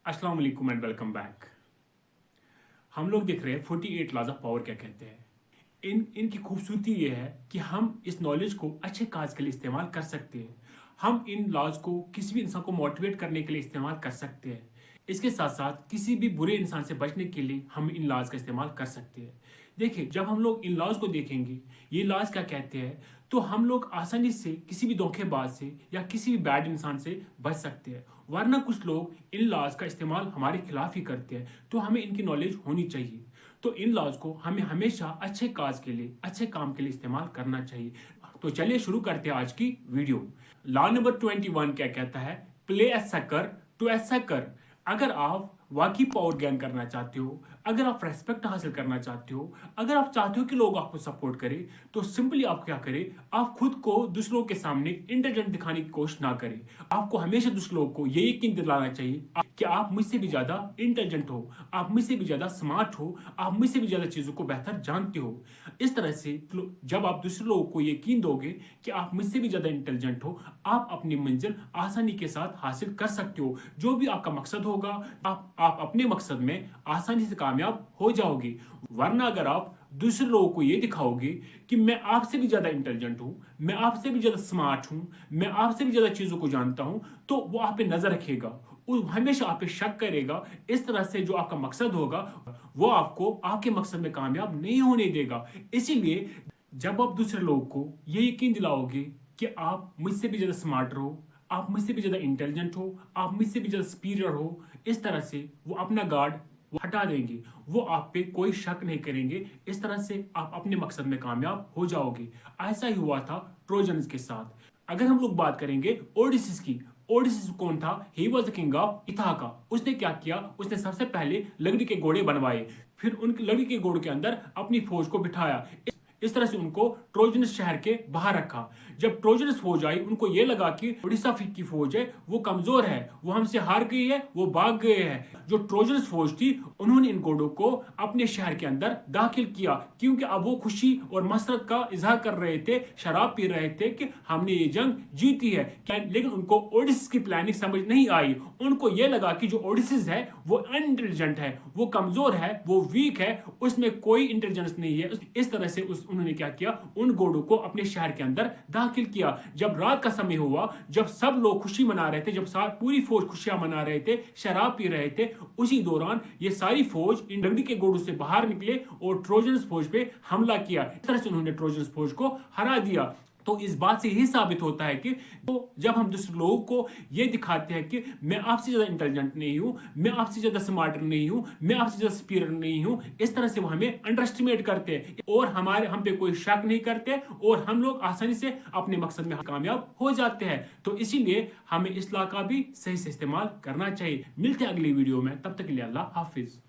अस्सलाम वालेकुम and welcome back. हम लोग देख रहे हैं 48 लॉज ऑफ पावर क्या कहते हैं। इनकी खूबसूरती ये है कि हम इस नॉलेज को अच्छे काज के लिए इस्तेमाल कर सकते हैं। हम इन लॉज को किसी भी इंसान को मोटिवेट करने के लिए इस्तेमाल कर सकते हैं। इसके साथ साथ किसी भी बुरे इंसान से बचने के लिए हम इन लॉज का इस्तेमाल कर सकते हैं। देखिए, जब हम लोग इन लॉज को देखेंगे, ये लॉज क्या कहते हैं, तो हम लोग आसानी से किसी भी धोखेबाज से या किसी भी बैड इंसान से बच सकते हैं। वरना कुछ लोग इन लॉज का इस्तेमाल हमारे खिलाफ ही करते हैं, तो हमें इनकी नॉलेज होनी चाहिए। तो इन लॉज को हमें हमेशा अच्छे काज के लिए, अच्छे काम के लिए इस्तेमाल करना चाहिए। तो चलिए शुरू करते हैं आज की वीडियो। लॉ नंबर 21 क्या कहता है? Play a sucker to a sucker. अगर आप वाकई पावर गेन करना चाहते हो, अगर आप रेस्पेक्ट हासिल करना चाहते हो, अगर आप चाहते हो कि लोग आपको सपोर्ट करें, तो सिंपली आप क्या करें, आप खुद को दूसरों के सामने इंटेलिजेंट दिखाने की कोशिश ना करें। आपको हमेशा दूसरे लोगों को ये यकीन दिलाना चाहिए कि आप मुझसे भी ज्यादा इंटेलिजेंट हो, आप मुझसे भी ज्यादा स्मार्ट हो, आप मुझसे भी ज्यादा चीजों को बेहतर जानते हो। इस तरह से जब आप दूसरे लोगों को यकीन दोगे कि आप मुझसे भी ज्यादा इंटेलिजेंट हो, आप अपनी मंजिल आसानी के साथ हासिल कर सकते हो। जो भी आपका मकसद होगा, आप अपने मकसद में आसानी से कामयाब हो जाओगे। वरना अगर आप दूसरे लोगों को ये दिखाओगे कि मैं आपसे भी ज्यादा इंटेलिजेंट हूं, मैं आपसे भी ज्यादा स्मार्ट हूं, मैं आपसे भी ज्यादा चीजों को जानता हूं, तो वो आप पे नजर रखेगा, वो हमेशा आप पे शक करेगा। इस तरह से जो आपका मकसद होगा, वो आपको आपके मकसद में कामयाब नहीं होने देगा। इसीलिए जब आप दूसरे लोगों को ये यकीन दिलाओगे कि आप मुझसे भी ज्यादा स्मार्ट हो, आप मुझसे भी ज्यादा इंटेलिजेंट हो, आप मुझसे भी ज्यादा सुपीरियर हो, इस तरह से वो अपना गार्ड वो हटा देंगे, वो आप पे कोई शक नहीं करेंगे। इस तरह से आप अपने मकसद में कामयाब हो जाओगे। ऐसा ही हुआ था ट्रोजन्स के साथ। अगर हम लोग बात करेंगे ओडिसिस की, ओडिसिस कौन था? He was the king of Ithaca. उसने क्या किया? उसने सबसे पहले लकड़ी के घोड़े बनवाए, फिर उन लकड़ी के घोड़े के अंदर अपनी फौज को बिठाया। इस तरह से उनको ट्रोजनस शहर के बाहर रखा। जब ट्रोजनस फौज आई, उनको ये लगा कि उड़ीसा की फौज है वो कमजोर है, वो हमसे हार गई है, वो भाग गए हैं। जो ट्रोजनस फौज थी, उन्होंने इन घोड़ों को अपने शहर के अंदर दाखिल किया, क्योंकि अब वो खुशी और मसरत का इजहार कर रहे थे, शराब पी रहे थे कि हमने ये जंग जीती है। लेकिन उनको ओडिसिस की प्लानिंग समझ नहीं आई। उनको ये लगा कि जो ओडिसिस है वो अनइंटेलिजेंट है, वो कमजोर है, वो वीक है, उसमें कोई इंटेलिजेंस नहीं है। इस तरह से उन्होंने क्या किया, उन घोड़ों को अपने शहर के अंदर दाखिल किया। जब रात का समय हुआ, जब सब लोग खुशी मना रहे थे, जब पूरी फौज खुशियां मना रहे थे, शराब पी रहे थे, उसी दौरान ये सारी फौज इन लकड़ी के घोड़ों से बाहर निकले और ट्रोजन्स फौज पे हमला किया। इस तरह से उन्होंने ट्रोजन्स फौज को हरा दिया। तो इस बात से यही साबित होता है कि तो जब हम दूसरे लोगों को ये दिखाते हैं कि मैं आपसे ज्यादा इंटेलिजेंट नहीं हूं, मैं आपसे ज्यादा स्मार्ट नहीं हूं, मैं आपसे ज्यादा सुपीरियर नहीं हूं, इस तरह से वो हमें अंडर एस्टिमेट करते हैं और हम पे कोई शक नहीं करते और हम लोग आसानी से अपने मकसद में कामयाब हो जाते हैं। तो इसीलिए हमें इस लॉ का भी सही से इस्तेमाल करना चाहिए। मिलते हैं अगली वीडियो में, तब तक के लिए अल्लाह हाफिज।